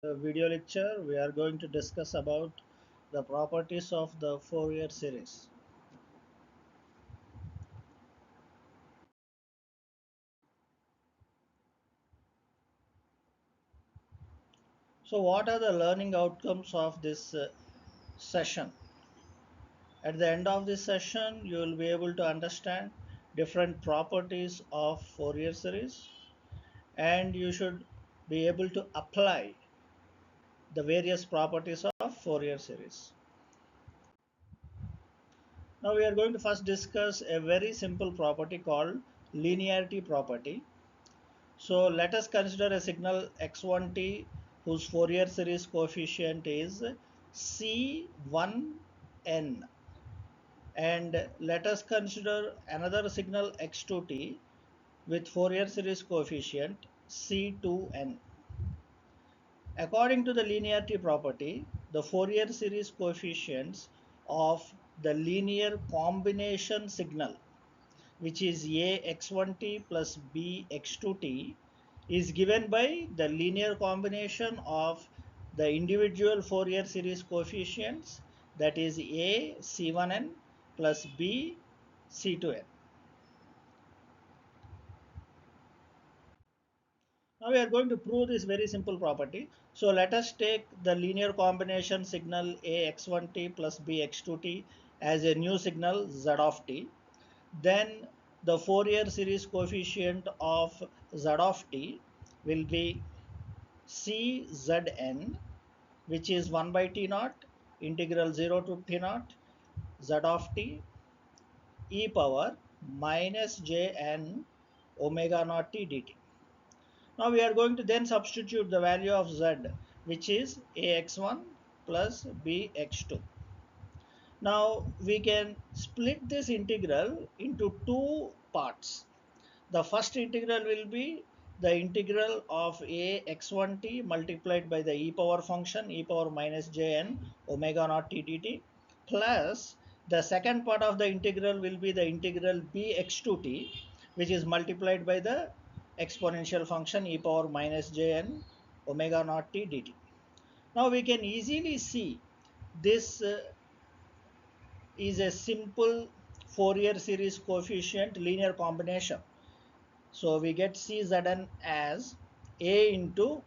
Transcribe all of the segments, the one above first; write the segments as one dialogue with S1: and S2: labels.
S1: Video lecture we are going to discuss about the properties of the Fourier series. So what are the learning outcomes of this session? At the end of this session you will be able to understand different properties of Fourier series, and you should be able to apply the various properties of Fourier series. Now we are going to first discuss a very simple property called linearity property. So let us consider a signal x1t whose Fourier series coefficient is C1n, and let us consider another signal x2t with Fourier series coefficient C2n. According to the linearity property, the Fourier series coefficients of the linear combination signal, which is a x1t plus b x2t, is given by the linear combination of the individual Fourier series coefficients, that is a c1n plus b c2n. Now we are going to prove this very simple property. So let us take the linear combination signal a x1t plus b x2t as a new signal z of t. Then the Fourier series coefficient of z of t will be czn, which is 1 by t naught integral 0 to t naught z of t e power minus jn omega naught t dt. Now we are going to then substitute the value of z, which is ax1 plus bx2. Now we can split this integral into two parts. The first integral will be the integral of a x1t multiplied by the e power function e power minus jn omega naught t dt, plus the second part of the integral will be the integral bx2t, which is multiplied by the exponential function e power minus jn omega naught t dt. Now we can easily see this is a simple Fourier series coefficient linear combination. So we get czn as a into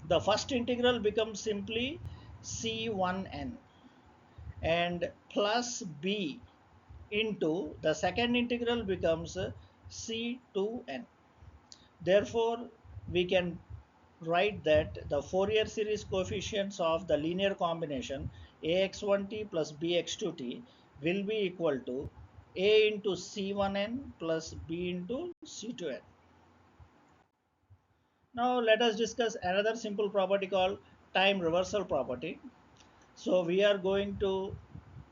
S1: the first integral becomes simply c1n, and plus b into the second integral becomes c2n. Therefore we can write that the Fourier series coefficients of the linear combination ax1t plus bx2t will be equal to a into c1n plus b into c2n. Now let us discuss another simple property called time reversal property. So we are going to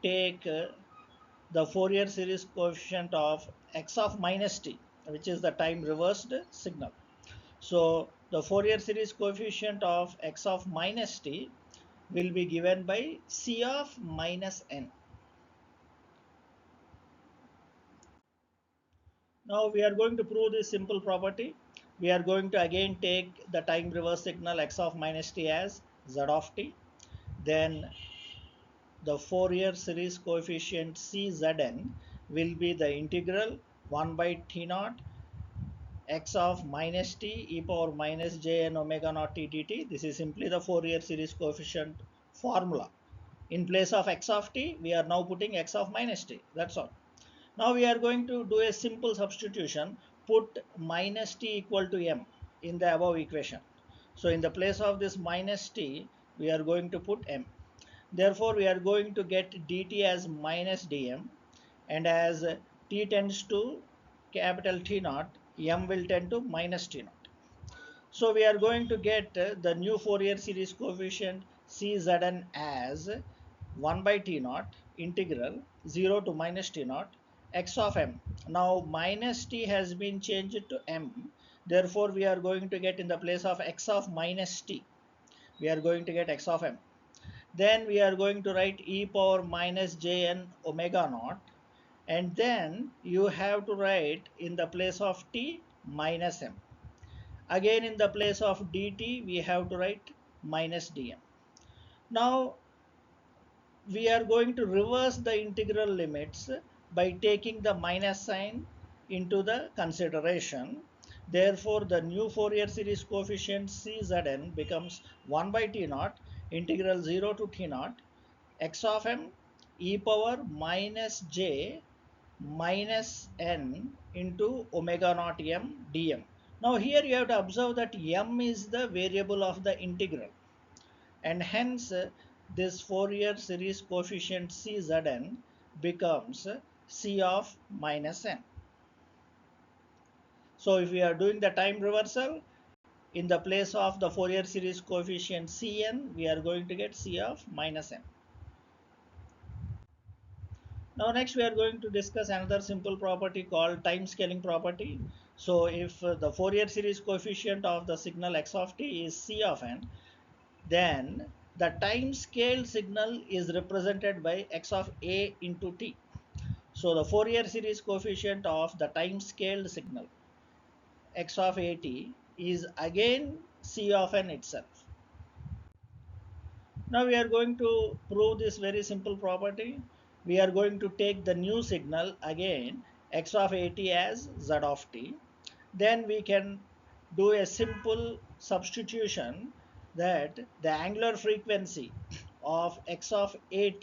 S1: take the Fourier series coefficient of x of minus t, which is the time reversed signal. So the Fourier series coefficient of x of minus t will be given by c of minus n. Now we are going to prove this simple property. We are going to again take the time reverse signal x of minus t as z of t. Then the Fourier series coefficient czn will be the integral 1 by t naught x of minus t e power minus jn omega naught t dt. This is simply the Fourier series coefficient formula. In place of x of t, we are now putting x of minus t. That's all. Now we are going to do a simple substitution. Put minus t equal to m in the above equation. So in the place of this minus t, we are going to put m. Therefore, we are going to get dt as minus dm, and as t tends to capital T naught, m will tend to minus T naught. So we are going to get the new Fourier series coefficient czn as 1 by T naught integral 0 to minus T naught x of m. Now minus t has been changed to m. Therefore, we are going to get in the place of x of minus t, we are going to get x of m. Then we are going to write e power minus jn omega naught, and then you have to write in the place of t minus m. Again in the place of dt we have to write minus dm. Now we are going to reverse the integral limits by taking the minus sign into the consideration. Therefore, the new Fourier series coefficient Czn becomes 1 by T naught integral 0 to T naught x of m e power minus j minus n into omega naught m dm. Now here you have to observe that m is the variable of the integral, and hence this Fourier series coefficient Czn becomes C of minus n. So if we are doing the time reversal, in the place of the Fourier series coefficient Cn, we are going to get C of minus n. Now next we are going to discuss another simple property called time scaling property. So if the Fourier series coefficient of the signal x of t is C of n, then the time scale signal is represented by x of a into t. So the Fourier series coefficient of the time scaled signal x of at is again C of n itself. Now we are going to prove this very simple property. We are going to take the new signal again x of at as z of t. Then we can do a simple substitution that the angular frequency of x of at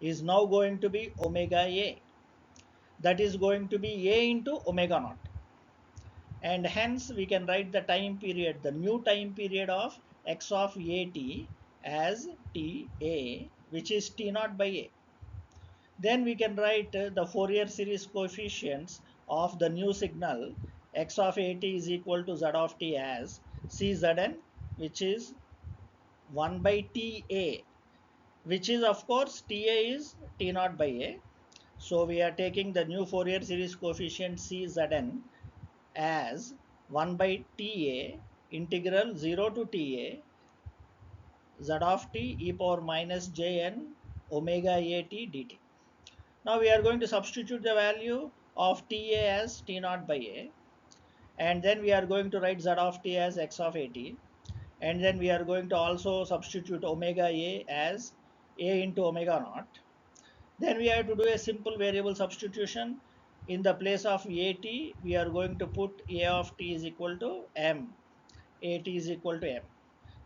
S1: is now going to be omega a. That is going to be a into omega naught. And hence we can write the time period, the new time period of x of at as ta, which is t naught by a. Then we can write the Fourier series coefficients of the new signal x of at is equal to z of t as czn, which is 1 by ta, which is of course ta is t naught by a. So we are taking the new Fourier series coefficient czn as 1 by ta integral 0 to ta z of t e power minus jn omega at dt. Now we are going to substitute the value of ta as t naught by a, and then we are going to write z of t as x of at, and then we are going to also substitute omega a as a into omega naught. Then we have to do a simple variable substitution. In the place of at, we are going to put a of t is equal to m, at is equal to m.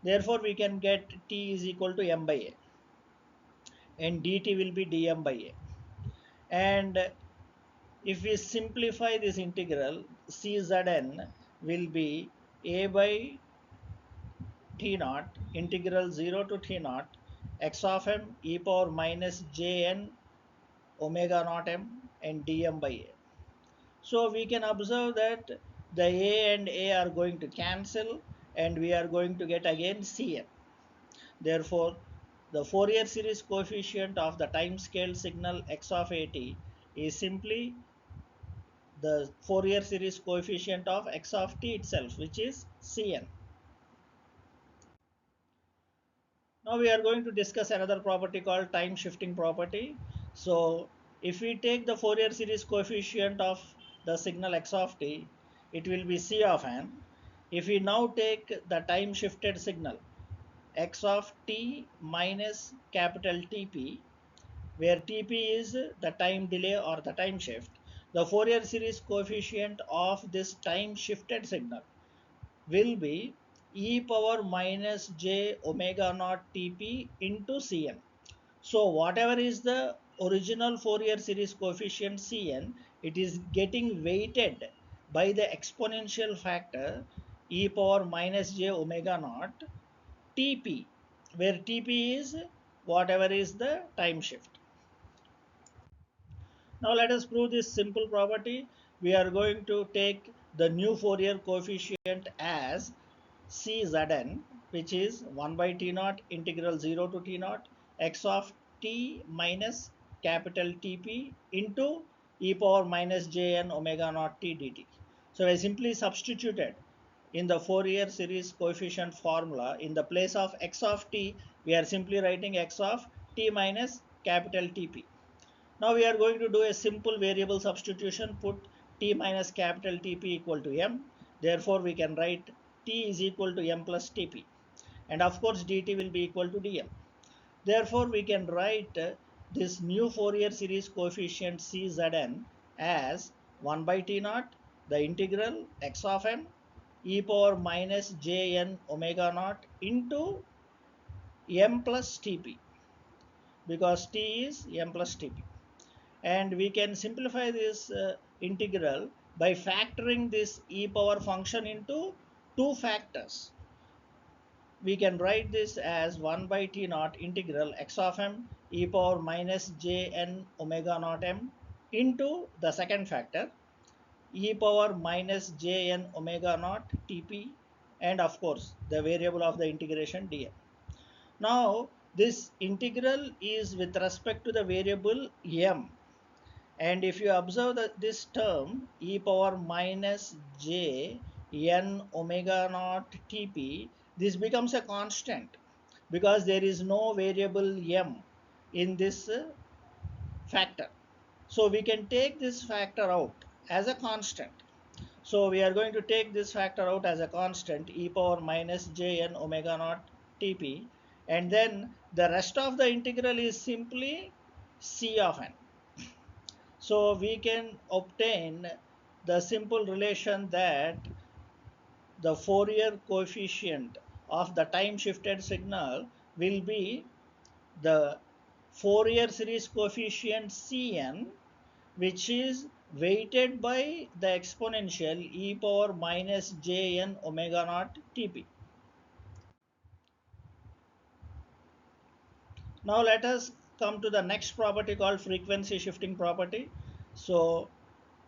S1: Therefore, we can get t is equal to m by a, and dt will be dm by a. And if we simplify this integral, czn will be a by t naught integral 0 to t naught x of m e power minus jn omega naught m and dm by a. So we can observe that the a and a are going to cancel, and we are going to get again cn. Therefore, the Fourier series coefficient of the time scale signal x of at is simply the Fourier series coefficient of x of t itself, which is Cn. Now we are going to discuss another property called time shifting property. So if we take the Fourier series coefficient of the signal x of t, it will be C of n. If we now take the time shifted signal x of t minus capital Tp, where Tp is the time delay or the time shift, the Fourier series coefficient of this time shifted signal will be e power minus j omega naught Tp into Cn. So whatever is the original Fourier series coefficient Cn, it is getting weighted by the exponential factor e power minus j omega naught Tp, where Tp is whatever is the time shift. Now let us prove this simple property. We are going to take the new Fourier coefficient as Czn, which is 1 by t naught integral 0 to t naught x of t minus capital Tp into e power minus jn omega naught t dt. So I simply substituted in the Fourier series coefficient formula. In the place of x of t, we are simply writing x of t minus capital Tp. Now we are going to do a simple variable substitution, put t minus capital Tp equal to m. Therefore we can write t is equal to m plus Tp. and of course dt will be equal to dm. Therefore, we can write this new Fourier series coefficient Czn as 1 by T naught, the integral x of m e power minus jn omega naught into m plus Tp, because T is m plus Tp. And we can simplify this integral by factoring this e power function into two factors. We can write this as 1 by T naught integral x of m e power minus jn omega naught m into the second factor e power minus jn omega naught Tp, and of course the variable of the integration dm. Now this integral is with respect to the variable m, and if you observe this term e power minus j n omega naught Tp, this becomes a constant because there is no variable m in this factor. So we can take this factor out as a constant. So we are going to take this factor out as a constant e power minus jn omega naught Tp, and then the rest of the integral is simply c of n. So we can obtain the simple relation that the Fourier coefficient of the time shifted signal will be the Fourier series coefficient Cn, which is weighted by the exponential e power minus jn omega naught Tp. Now let us come to the next property called frequency shifting property. So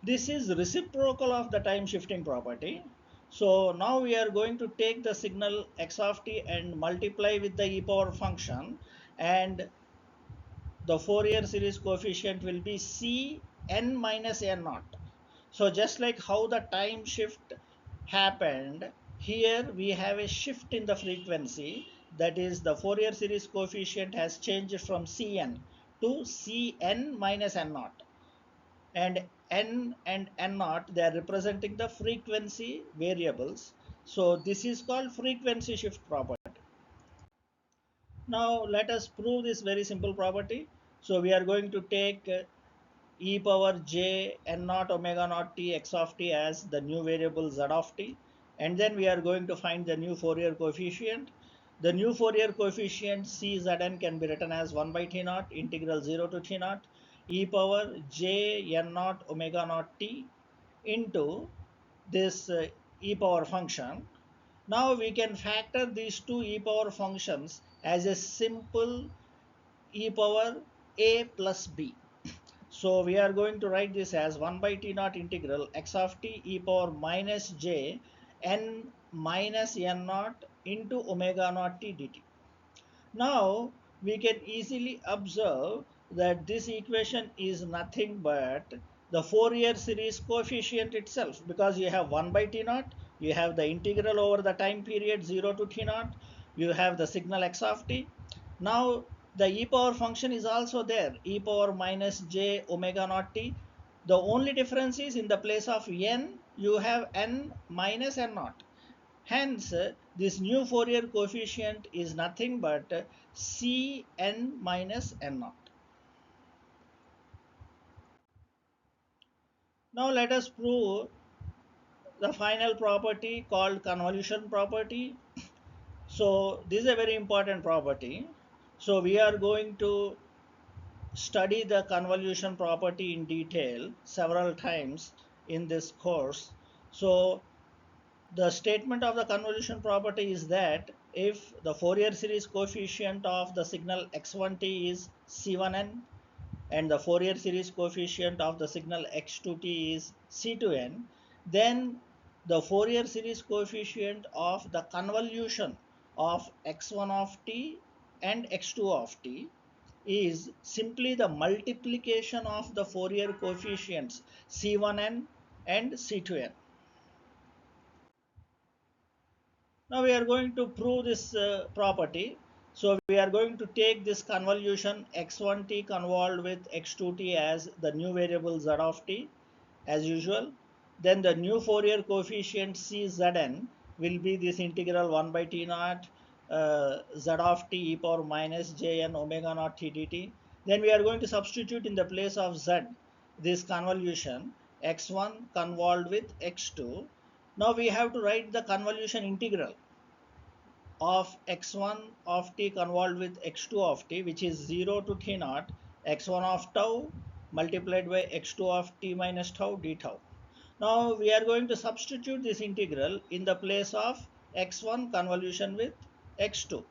S1: this is reciprocal of the time shifting property. So now we are going to take the signal x of t and multiply with the e power function, and the Fourier series coefficient will be C n minus n naught. So just like how the time shift happened, here we have a shift in the frequency, that is the Fourier series coefficient has changed from Cn to Cn minus n naught, and n and n naught, they are representing the frequency variables. So this is called frequency shift property. Now let us prove this very simple property. So we are going to take e power j n naught omega naught t x of t as the new variable z of t, and then we are going to find the new Fourier coefficient. The new Fourier coefficient Czn can be written as 1 by t naught integral 0 to t naught e power j n naught omega naught t into this e power function. Now we can factor these two e power functions as a simple e power a plus b. So we are going to write this as 1 by t naught integral x of t e power minus j n minus n naught into omega naught t dt. Now we can easily observe that this equation is nothing but the Fourier series coefficient itself, because you have 1 by t naught, you have the integral over the time period 0 to t naught, you have the signal x of t. Now the e power function is also there, e power minus j omega naught t. The only difference is in the place of n you have n minus n naught. Hence, this new Fourier coefficient is nothing but Cn minus n naught. Now let us prove the final property called convolution property. So this is a very important property. So we are going to study the convolution property in detail several times in this course. So the statement of the convolution property is that if the Fourier series coefficient of the signal x1t is c1n and the Fourier series coefficient of the signal x2t is c2n, then the Fourier series coefficient of the convolution of x1 of t and x2 of t is simply the multiplication of the Fourier coefficients c1n and c2n. Now we are going to prove this property. So we are going to take this convolution x1t convolved with x2t as the new variable z of t as usual. Then the new Fourier coefficient Czn will be this integral 1 by t naught z of t e power minus j n omega naught t dt. Then we are going to substitute in the place of z this convolution x1 convolved with x2. Now we have to write the convolution integral of x1 of t convolved with x2 of t, which is 0 to t naught x1 of tau multiplied by x2 of t minus tau d tau. Now we are going to substitute this integral in the place of x1 convolution with x2.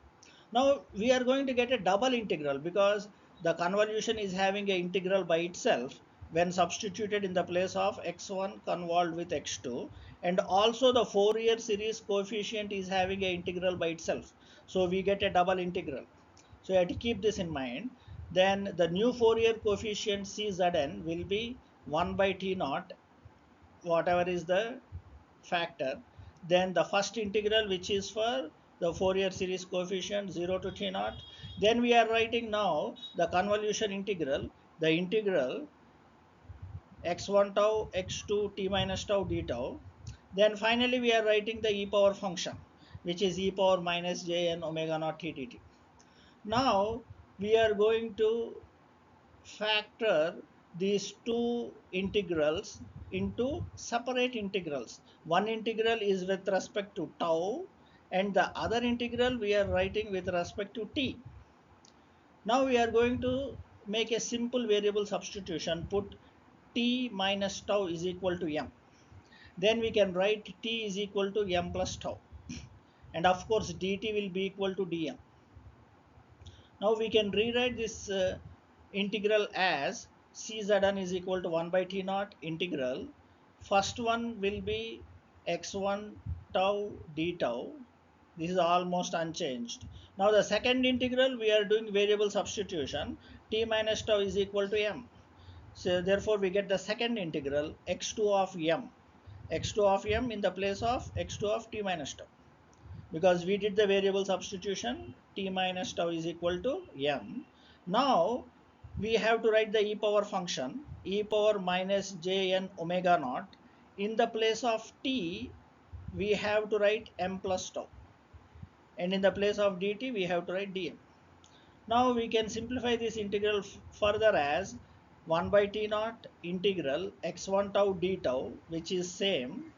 S1: Now we are going to get a double integral because the convolution is having an integral by itself when substituted in the place of x1 convolved with x2, and also the Fourier series coefficient is having an integral by itself. So we get a double integral. So you have to keep this in mind. Then the new Fourier coefficient Czn will be 1 by t naught, whatever is the factor. Then the first integral, which is for the Fourier series coefficient 0 to t naught. Then we are writing now the convolution integral, the integral x1 tau x2 t minus tau d tau. Then finally we are writing the e power function, which is e power minus j n omega naught t dt. Now we are going to factor these two integrals into separate integrals. One integral is with respect to tau, and the other integral we are writing with respect to t. Now we are going to make a simple variable substitution, put t minus tau is equal to m. Then we can write t is equal to m plus tau, and of course dt will be equal to dm. Now we can rewrite this integral as czn is equal to 1 by t naught integral. First one will be x1 tau d tau. This is almost unchanged. Now the second integral we are doing variable substitution. T minus tau is equal to m. So therefore we get the second integral x2 of m. x2 of m in the place of x2 of t minus tau, because we did the variable substitution. T minus tau is equal to m. Now we have to write the e power function e power minus j n omega naught. In the place of t we have to write m plus tau, and in the place of dt we have to write dm. Now we can simplify this integral further as 1 by t naught integral x1 tau d tau, which is same.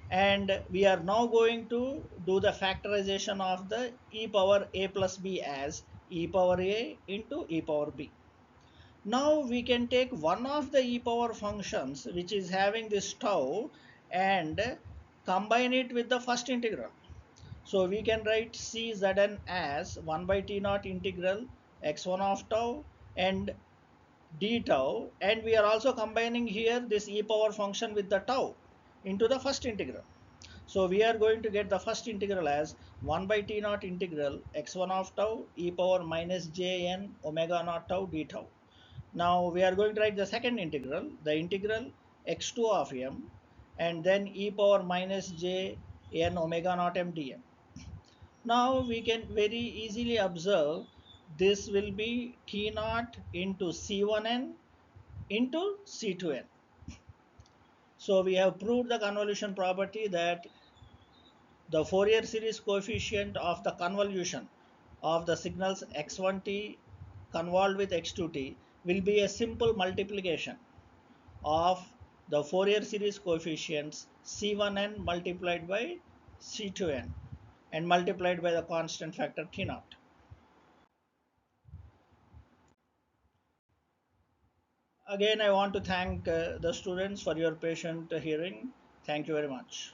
S1: And we are now going to do the factorization of the e power a plus b as e power a into e power b. Now we can take one of the e power functions which is having this tau and combine it with the first integral. So we can write czn as 1 by t naught integral x1 of tau and d tau, and we are also combining here this e power function with the tau into the first integral. So we are going to get the first integral as 1 by t naught integral x1 of tau e power minus j n omega naught tau d tau. Now we are going to write the second integral, the integral x2 of m, and then e power minus j n omega naught m dm. Now we can very easily observe this will be t naught into c1n into c2n. So we have proved the convolution property that the Fourier series coefficient of the convolution of the signals x1t convolved with x2t will be a simple multiplication of the Fourier series coefficients c1n multiplied by c2n and multiplied by the constant factor t naught. Again, I want to thank the students for your patient hearing. Thank you very much.